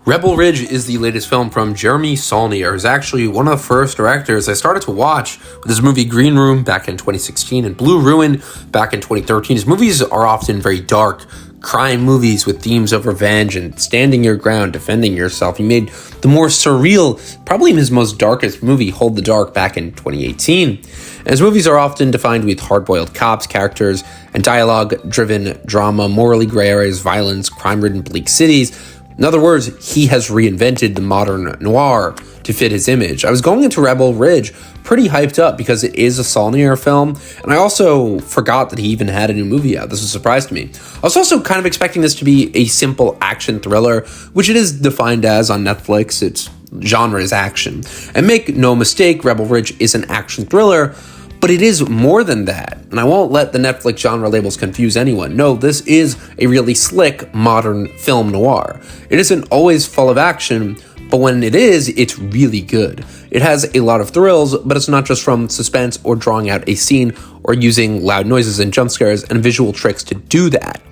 Rebel Ridge is the latest film from Jeremy Saulnier, who's actually one of the first directors I started to watch with his movie Green Room back in 2016 and Blue Ruin back in 2013. His movies are often very dark, crime movies with themes of revenge and standing your ground, defending yourself. He made the more surreal, probably his most darkest movie, Hold the Dark, back in 2018. And his movies are often defined with hard-boiled cops, characters, and dialogue-driven drama, morally gray areas, violence, crime-ridden bleak cities. In other words, he has reinvented the modern noir to fit his image. I was going into Rebel Ridge pretty hyped up because it is a Saulnier film, and I also forgot that he even had a new movie out. This was a surprise to me. I was also kind of expecting this to be a simple action thriller, which it is defined as on Netflix. Its genre is action. And make no mistake, Rebel Ridge is an action thriller, but it is more than that, and I won't let the Netflix genre labels confuse anyone. No, this is a really slick, modern film noir. It isn't always full of action, but when it is, it's really good. It has a lot of thrills, but it's not just from suspense or drawing out a scene or using loud noises and jump scares and visual tricks to do that.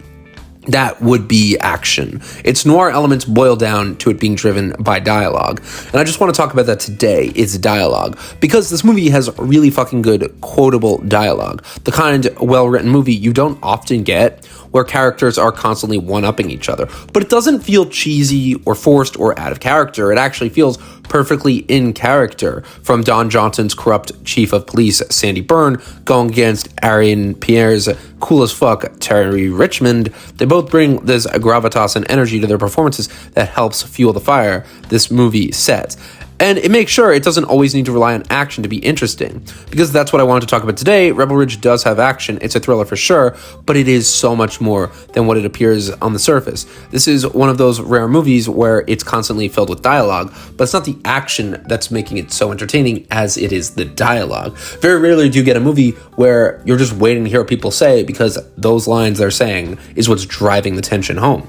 That would be action. Its noir elements boil down to it being driven by dialogue. And I just want to talk about that today, is dialogue. Because this movie has really fucking good quotable dialogue. The kind well-written movie you don't often get, where characters are constantly one-upping each other. But it doesn't feel cheesy or forced or out of character. It actually feels perfectly in character. From Don Johnson's corrupt chief of police, Sandy Byrne, going against Arian Pierre's cool as fuck Terry Richmond, they both bring this gravitas and energy to their performances that helps fuel the fire this movie sets. And it makes sure it doesn't always need to rely on action to be interesting. Because that's what I wanted to talk about today. Rebel Ridge does have action. It's a thriller for sure, but it is so much more than what it appears on the surface. This is one of those rare movies where it's constantly filled with dialogue, but it's not the action that's making it so entertaining as it is the dialogue. Very rarely do you get a movie where you're just waiting to hear what people say because those lines they're saying is what's driving the tension home.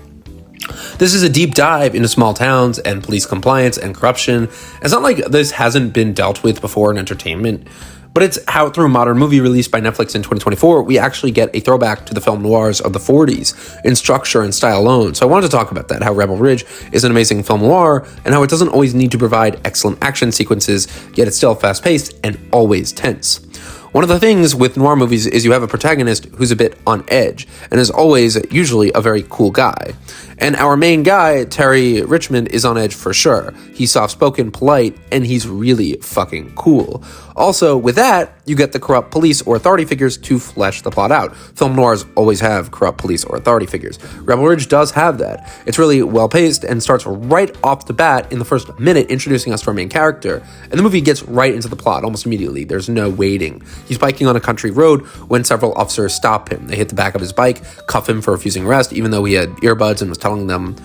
This is a deep dive into small towns and police compliance and corruption. It's not like this hasn't been dealt with before in entertainment, but it's how through a modern movie released by Netflix in 2024, we actually get a throwback to the film noirs of the 40s in structure and style alone. So I wanted to talk about that, how Rebel Ridge is an amazing film noir and how it doesn't always need to provide excellent action sequences, yet it's still fast-paced and always tense. One of the things with noir movies is you have a protagonist who's a bit on edge and is always usually a very cool guy. And our main guy, Terry Richmond, is on edge for sure. He's soft-spoken, polite, and he's really fucking cool. Also, with that, you get the corrupt police or authority figures to flesh the plot out. Film noirs always have corrupt police or authority figures. Rebel Ridge does have that. It's really well-paced and starts right off the bat in the first minute introducing us to our main character, and the movie gets right into the plot almost immediately. There's no waiting. He's biking on a country road when several officers stop him. They hit the back of his bike, cuff him for refusing arrest, even though he had earbuds and was telling them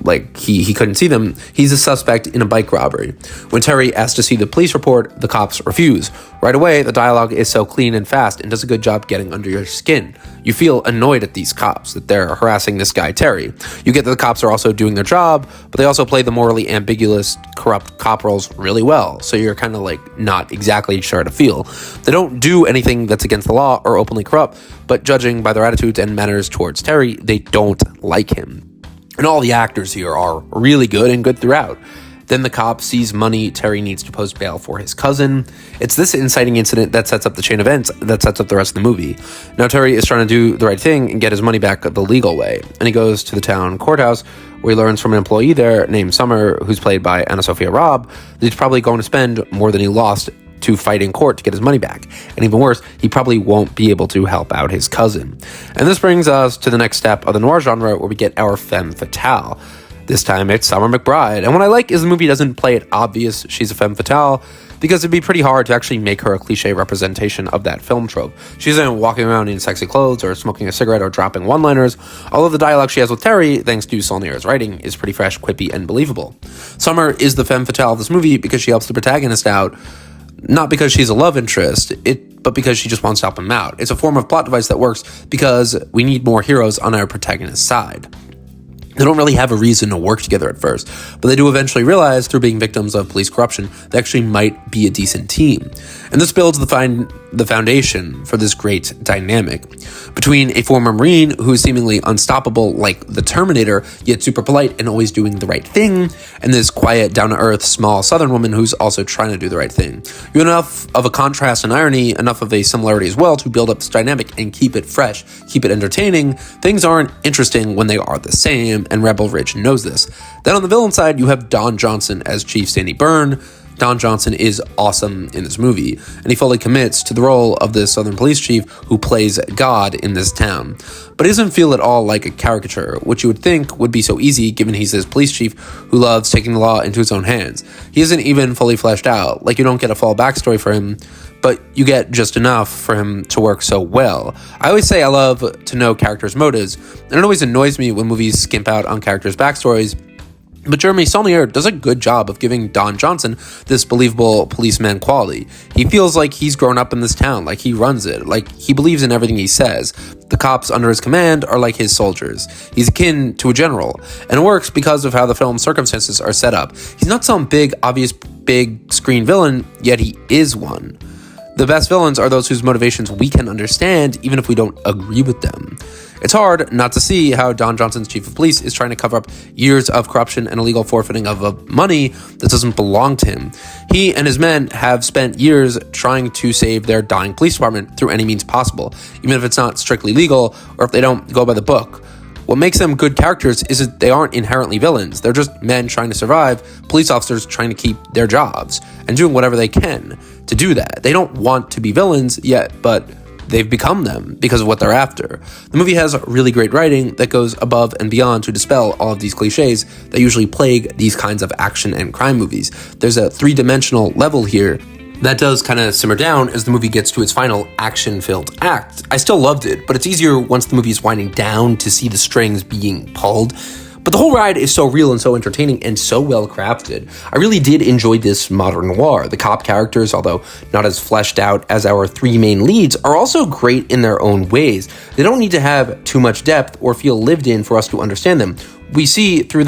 like he couldn't see them. He's a suspect in a bike robbery. When Terry asks to see the police report, the cops refuse. Right away, the dialogue is so clean and fast and does a good job getting under your skin. You feel annoyed at these cops, that they're harassing this guy, Terry. You get that the cops are also doing their job, but they also play the morally ambiguous, corrupt cop roles really well, so you're kind of like not exactly sure how to feel. They don't do anything that's against the law or openly corrupt, but judging by their attitudes and manners towards Terry, they don't like him. And all the actors here are really good and good throughout. Then the cop sees money Terry needs to post bail for his cousin. It's this inciting incident that sets up the chain of events that sets up the rest of the movie. Now Terry is trying to do the right thing and get his money back the legal way. And he goes to the town courthouse where he learns from an employee there named Summer, who's played by Anna Sophia Robb, that he's probably going to spend more than he lost to fight in court to get his money back. And even worse, he probably won't be able to help out his cousin. And this brings us to the next step of the noir genre where we get our femme fatale. This time it's Summer McBride. And what I like is the movie doesn't play it obvious she's a femme fatale, because it'd be pretty hard to actually make her a cliche representation of that film trope. She isn't walking around in sexy clothes or smoking a cigarette or dropping one-liners, although the dialogue she has with Terry, thanks to Saulnier's writing, is pretty fresh, quippy, and believable. Summer is the femme fatale of this movie because she helps the protagonist out, not because she's a love interest, but because she just wants to help him out. It's a form of plot device that works because we need more heroes on our protagonist's side. They don't really have a reason to work together at first, but they do eventually realize, through being victims of police corruption, they actually might be a decent team. And this builds the the foundation for this great dynamic between a former Marine who is seemingly unstoppable like the Terminator, yet super polite and always doing the right thing, and this quiet, down-to-earth, small Southern woman who's also trying to do the right thing. You have enough of a contrast and irony, enough of a similarity as well to build up this dynamic and keep it fresh, keep it entertaining. Things aren't interesting when they are the same, and Rebel Ridge knows this. Then on the villain side, you have Don Johnson as Chief Sandy Byrne. Don Johnson is awesome in this movie, and he fully commits to the role of the Southern police chief who plays God in this town. But he doesn't feel at all like a caricature, which you would think would be so easy given he's this police chief who loves taking the law into his own hands. He isn't even fully fleshed out, like you don't get a full backstory for him, but you get just enough for him to work so well. I always say I love to know characters' motives, and it always annoys me when movies skimp out on characters' backstories. But Jeremy Saulnier does a good job of giving Don Johnson this believable policeman quality. He feels like he's grown up in this town, like he runs it, like he believes in everything he says. The cops under his command are like his soldiers. He's akin to a general, and it works because of how the film's circumstances are set up. He's not some big, obvious, big screen villain, yet he is one. The best villains are those whose motivations we can understand, even if we don't agree with them. It's hard not to see how Don Johnson's chief of police is trying to cover up years of corruption and illegal forfeiting of money that doesn't belong to him. He and his men have spent years trying to save their dying police department through any means possible, even if it's not strictly legal or if they don't go by the book. What makes them good characters is that they aren't inherently villains. They're just men trying to survive, police officers trying to keep their jobs, and doing whatever they can to do that. They don't want to be villains yet, but they've become them because of what they're after. The movie has really great writing that goes above and beyond to dispel all of these cliches that usually plague these kinds of action and crime movies. There's a three-dimensional level here that does kind of simmer down as the movie gets to its final action-filled act. I still loved it, but it's easier once the movie is winding down to see the strings being pulled. But the whole ride is so real and so entertaining and so well crafted. I really did enjoy this modern noir. The cop characters, although not as fleshed out as our three main leads, are also great in their own ways. They don't need to have too much depth or feel lived in for us to understand them. We see through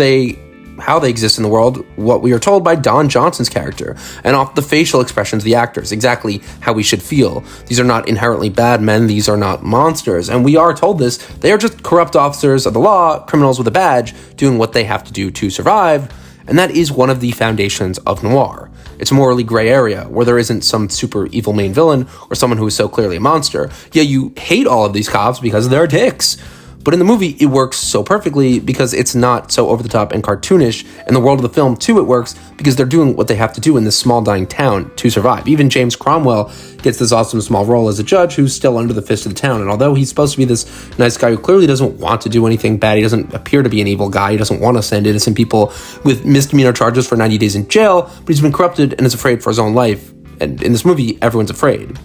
how they exist in the world, what we are told by Don Johnson's character, and off the facial expressions of the actors, exactly how we should feel. These are not inherently bad men, these are not monsters, and we are told this. They are just corrupt officers of the law, criminals with a badge, doing what they have to do to survive, and that is one of the foundations of noir. It's a morally gray area, where there isn't some super evil main villain, or someone who is so clearly a monster. Yeah, you hate all of these cops because they're dicks. But in the movie, it works so perfectly because it's not so over-the-top and cartoonish. In the world of the film, too, it works because they're doing what they have to do in this small, dying town to survive. Even James Cromwell gets this awesome small role as a judge who's still under the fist of the town. And although he's supposed to be this nice guy who clearly doesn't want to do anything bad, he doesn't appear to be an evil guy, he doesn't want to send innocent people with misdemeanor charges for 90 days in jail, but he's been corrupted and is afraid for his own life. And in this movie, everyone's afraid.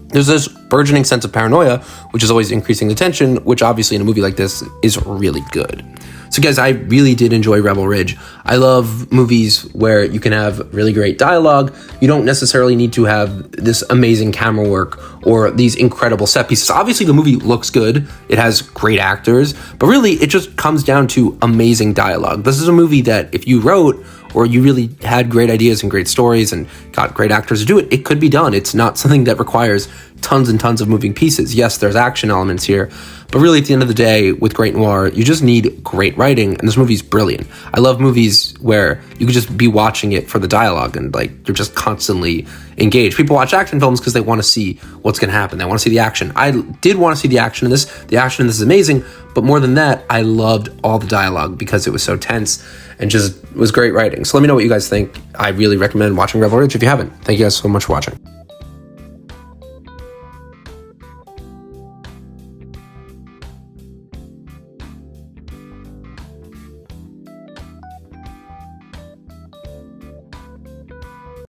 There's this burgeoning sense of paranoia, which is always increasing the tension, which obviously in a movie like this is really good. So guys, I really did enjoy Rebel Ridge. I love movies where you can have really great dialogue. You don't necessarily need to have this amazing camera work or these incredible set pieces. Obviously, the movie looks good. It has great actors, but really it just comes down to amazing dialogue. This is a movie that if you wrote or you really had great ideas and great stories and got great actors to do it, it could be done. It's not something that requires tons and tons of moving pieces. Yes, there's action elements here, but really at the end of the day, with great noir, you just need great writing, and this movie's brilliant. I love movies where you could just be watching it for the dialogue and like you're just constantly engaged. People watch action films because they want to see what's going to happen. They want to see the action. I did want to see the action in this. The action in this is amazing, but more than that, I loved all the dialogue because it was so tense and just was great writing. So let me know what you guys think. I really recommend watching Rebel Ridge if you haven't. Thank you guys so much for watching.